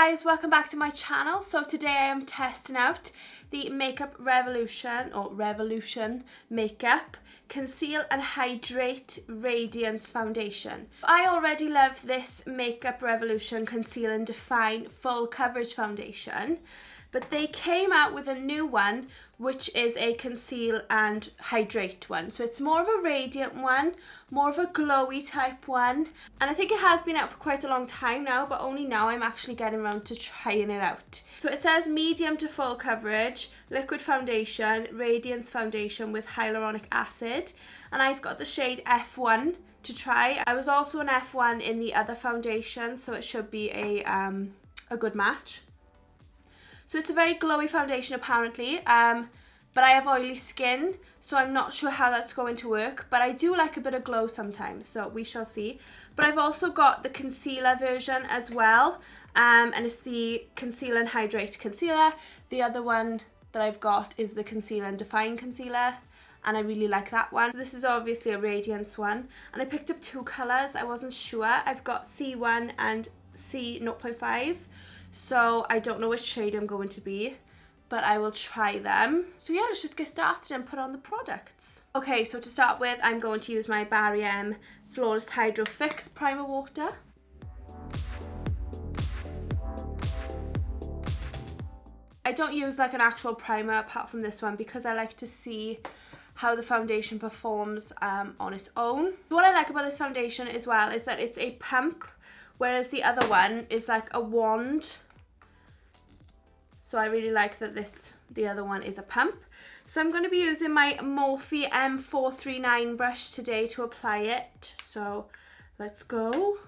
guys, welcome back to my channel. So today I am testing out the Makeup Revolution Makeup Conceal and Hydrate Radiance Foundation. I already love this Makeup Revolution Conceal and Define Full Coverage Foundation, but they came out with a new one which is a Conceal and Hydrate one. So it's more of a radiant one, more of a glowy type one, and I think it has been out for quite a long time now, but only now I'm actually getting around to trying it out. So it says medium to full coverage, liquid foundation, radiance foundation with hyaluronic acid, and I've got the shade F1 to try. I was also an F1 in the other foundation, so it should be a good match. So it's a very glowy foundation apparently, but I have oily skin, so I'm not sure how that's going to work, but I do like a bit of glow sometimes, so we shall see. But I've also got the concealer version as well, and it's the Conceal and Hydrate Concealer. The other one that I've got is the Conceal and Define Concealer, and I really like that one. So this is obviously a radiance one, and I picked up two colours. I wasn't sure. I've got C1 and C0.5. So I don't know which shade I'm going to be, but I will try them. So yeah, let's just get started and put on the products. Okay, so to start with, I'm going to use my Barry M Flawless Hydro Fix Primer Water. I don't use like an actual primer apart from this one because I like to see how the foundation performs on its own. What I like about this foundation as well is that it's a pump, whereas the other one is like a wand. So I really like that the other one is a pump. So I'm going to be using my Morphe M439 brush today to apply it. So let's go.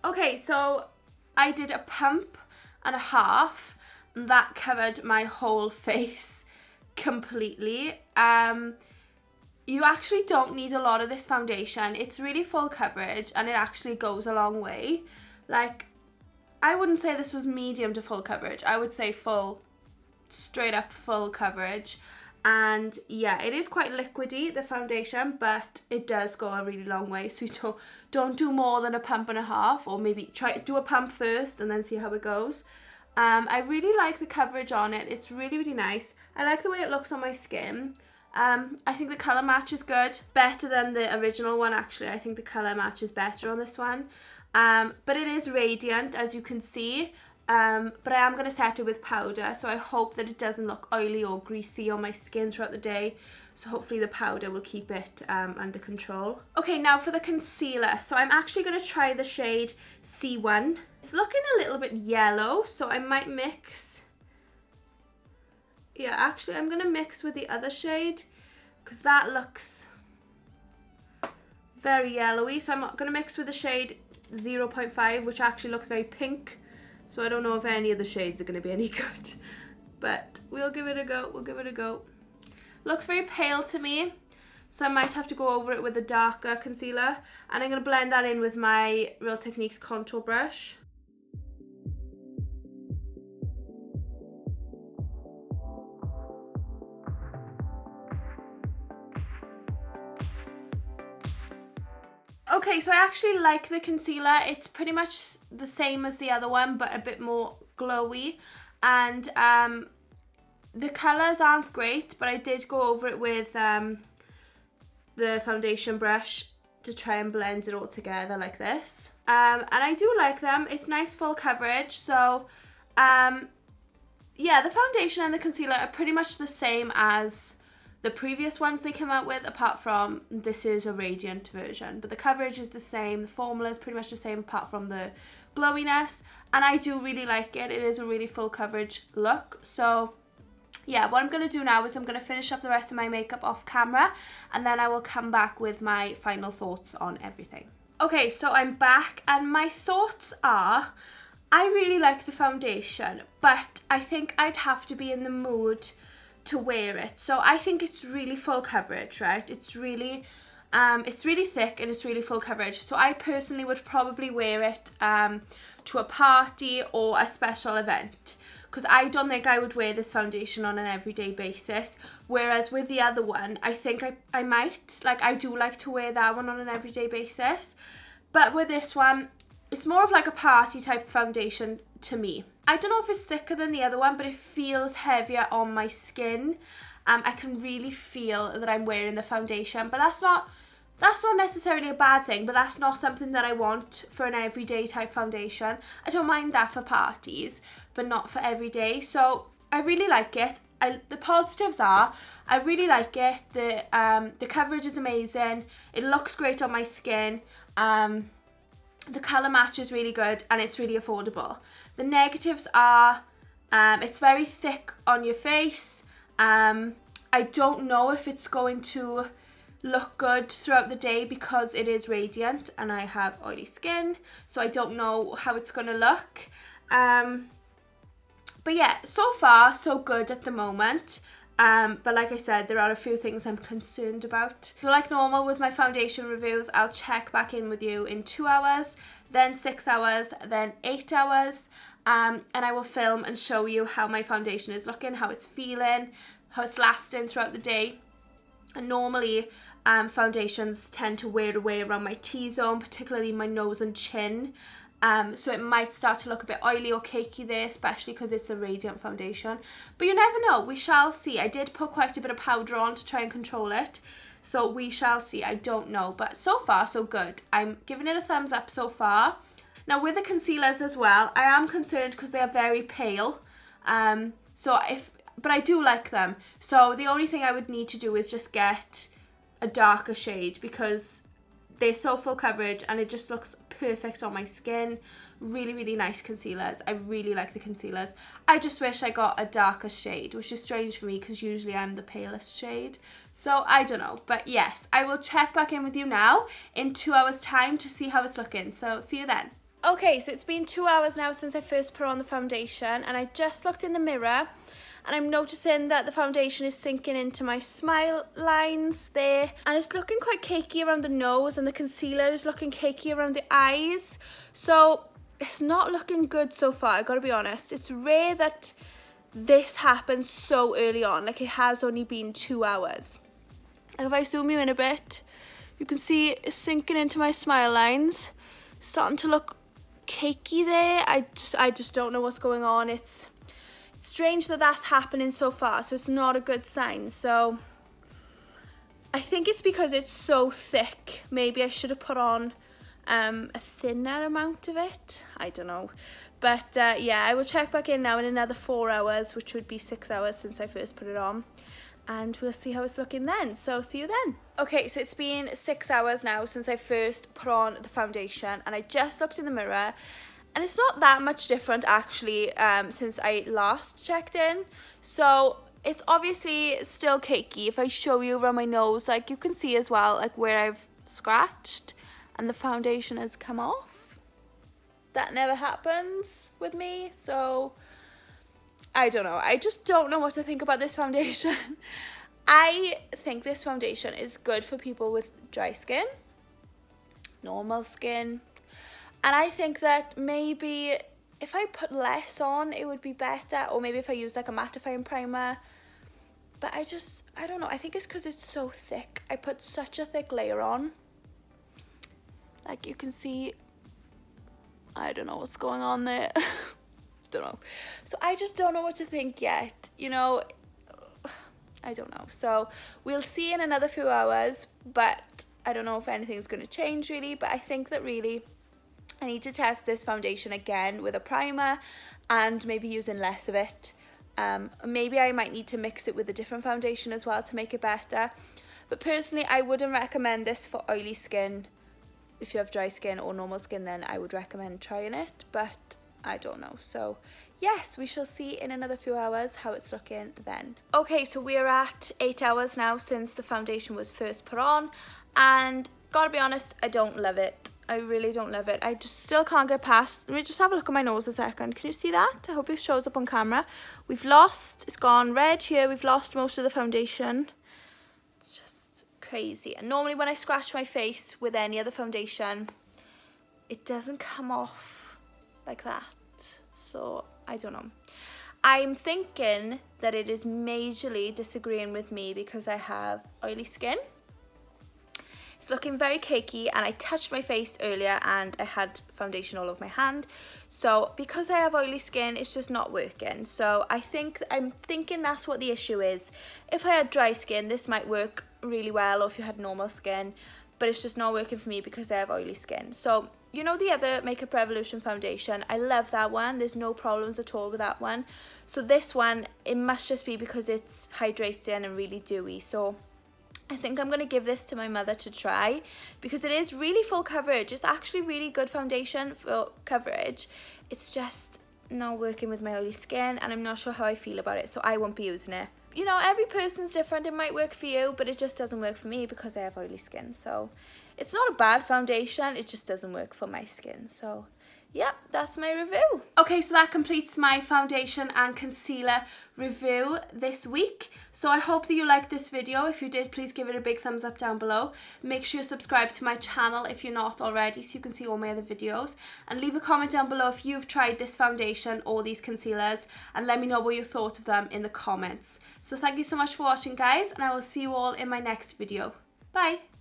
Okay, so I did a pump and a half, and that covered my whole face completely. You actually don't need a lot of this foundation. It's really full coverage and it actually goes a long way. Like, I wouldn't say this was medium to full coverage. I would say full, straight up full coverage. And yeah, it is quite liquidy, the foundation, but it does go a really long way. So you don't do more than a pump and a half, or maybe try to do a pump first and then see how it goes. I really like the coverage on it. It's really, really nice. I like the way it looks on my skin. I think the colour match is good, better than the original one actually. I think the colour match is better on this one, but it is radiant as you can see, but I am going to set it with powder, so I hope that it doesn't look oily or greasy on my skin throughout the day, so hopefully the powder will keep it under control. Okay, now for the concealer. So I'm actually going to try the shade C1. It's looking a little bit yellow, so I might mix. Yeah, actually I'm going to mix with the other shade because that looks very yellowy. So I'm going to mix with the shade 0.5, which actually looks very pink. So I don't know if any of the shades are going to be any good. But we'll give it a go. We'll give it a go. Looks very pale to me. So I might have to go over it with a darker concealer. And I'm going to blend that in with my Real Techniques contour brush. Okay, so I actually like the concealer. It's pretty much the same as the other one, but a bit more glowy. And the colours aren't great, but I did go over it with the foundation brush to try and blend it all together like this. And I do like them. It's nice full coverage. So yeah, the foundation and the concealer are pretty much the same as the previous ones they came out with, apart from this is a radiant version, but the coverage is the same, the formula is pretty much the same apart from the glowiness, and I do really like it. It is a really full coverage look. So yeah, what I'm going to do now is I'm going to finish up the rest of my makeup off camera, and then I will come back with my final thoughts on everything. Okay, so I'm back, and my thoughts are, I really like the foundation, but I think I'd have to be in the mood to wear it. So I think it's really full coverage, right? It's really thick and it's really full coverage. So I personally would probably wear it to a party or a special event, because I don't think I would wear this foundation on an everyday basis, whereas with the other one I think I might. Like, I do like to wear that one on an everyday basis, but with this one it's more of like a party type foundation to me. I don't know if it's thicker than the other one, but it feels heavier on my skin. I can really feel that I'm wearing the foundation, but that's not necessarily a bad thing, but that's not something that I want for an everyday type foundation. I don't mind that for parties, but not for everyday. So I really like it. The positives are, I really like it. The coverage is amazing. It looks great on my skin. The colour match is really good, and it's really affordable. The negatives are, it's very thick on your face. I don't know if it's going to look good throughout the day because it is radiant and I have oily skin, so I don't know how it's going to look. But yeah, so far so good at the moment. But like I said, there are a few things I'm concerned about. So like normal with my foundation reviews, I'll check back in with you in 2 hours, then 6 hours, then 8 hours. And I will film and show you how my foundation is looking, how it's feeling, how it's lasting throughout the day. And normally foundations tend to wear away around my T-zone, particularly my nose and chin. So it might start to look a bit oily or cakey there, especially because it's a radiant foundation. But you never know, we shall see. I did put quite a bit of powder on to try and control it, so we shall see. I don't know, but so far so good. I'm giving it a thumbs up so far. Now with the concealers as well, I am concerned because they are very pale. But I do like them. So the only thing I would need to do is just get a darker shade, because they're so full coverage and it just looks perfect on my skin. Really, really nice concealers. I really like the concealers. I just wish I got a darker shade, which is strange for me because usually I'm the palest shade. So I don't know, but yes, I will check back in with you now in 2 hours time to see how it's looking. So see you then. Okay, so it's been 2 hours now since I first put on the foundation, and I just looked in the mirror and I'm noticing that the foundation is sinking into my smile lines there, and it's looking quite cakey around the nose, and the concealer is looking cakey around the eyes. So it's not looking good so far, I gotta be honest. It's rare that this happens so early on, like it has only been 2 hours. If I zoom you in a bit, you can see it's sinking into my smile lines, starting to look cakey there. I just don't know what's going on. It's strange that that's happening so far, so it's not a good sign. So I think it's because it's so thick. Maybe I should have put on a thinner amount of it. I don't know, but yeah, I will check back in now in another 4 hours, which would be 6 hours since I first put it on, and we'll see how it's looking then. So see you then. Okay, so it's been 6 hours now since I first put on the foundation, and I just looked in the mirror, and it's not that much different actually since I last checked in. So it's obviously still cakey. If I show you around my nose, like you can see as well, like where I've scratched and the foundation has come off. That never happens with me, so I don't know. I just don't know what to think about this foundation. I think this foundation is good for people with dry skin, normal skin, and I think that maybe if I put less on, it would be better, or maybe if I use like a mattifying primer. But I don't know. I think it's because it's so thick. I put such a thick layer on. Like you can see, I don't know what's going on there. Don't know. So I just don't know what to think yet, you know. I don't know. So we'll see in another few hours, but I don't know if anything's going to change really. But I think that really I need to test this foundation again with a primer and maybe using less of it. Maybe I might need to mix it with a different foundation as well to make it better. But personally, I wouldn't recommend this for oily skin. If you have dry skin or normal skin, then I would recommend trying it, but I don't know. So yes, we shall see in another few hours how it's looking then. Okay, so we're at 8 hours now since the foundation was first put on, and gotta be honest, I don't love it. I really don't love it. I just still can't get past. Let me just have a look at my nose a second. Can you see that? I hope it shows up on camera. It's gone red here. We've lost most of the foundation. It's just crazy. And normally when I scratch my face with any other foundation, it doesn't come off like that. So I don't know. I'm thinking that it is majorly disagreeing with me because I have oily skin. It's looking very cakey, and I touched my face earlier and I had foundation all over my hand. So because I have oily skin, it's just not working. So I'm thinking that's what the issue is. If I had dry skin, this might work really well, or if you had normal skin, but it's just not working for me because I have oily skin. So you know the other Makeup Revolution foundation, I love that one. There's no problems at all with that one. So this one, it must just be because it's hydrating and really dewy. So I think I'm going to give this to my mother to try because it is really full coverage. It's actually really good foundation for coverage. It's just not working with my oily skin, and I'm not sure how I feel about it, so I won't be using it. You know, every person's different. It might work for you, but it just doesn't work for me because I have oily skin. So it's not a bad foundation, it just doesn't work for my skin. So yeah, that's my review. Okay, so that completes my foundation and concealer review this week. So I hope that you liked this video. If you did, please give it a big thumbs up down below. Make sure you subscribe to my channel if you're not already, so you can see all my other videos. And leave a comment down below if you've tried this foundation or these concealers, and let me know what you thought of them in the comments. So thank you so much for watching, guys, and I will see you all in my next video. Bye!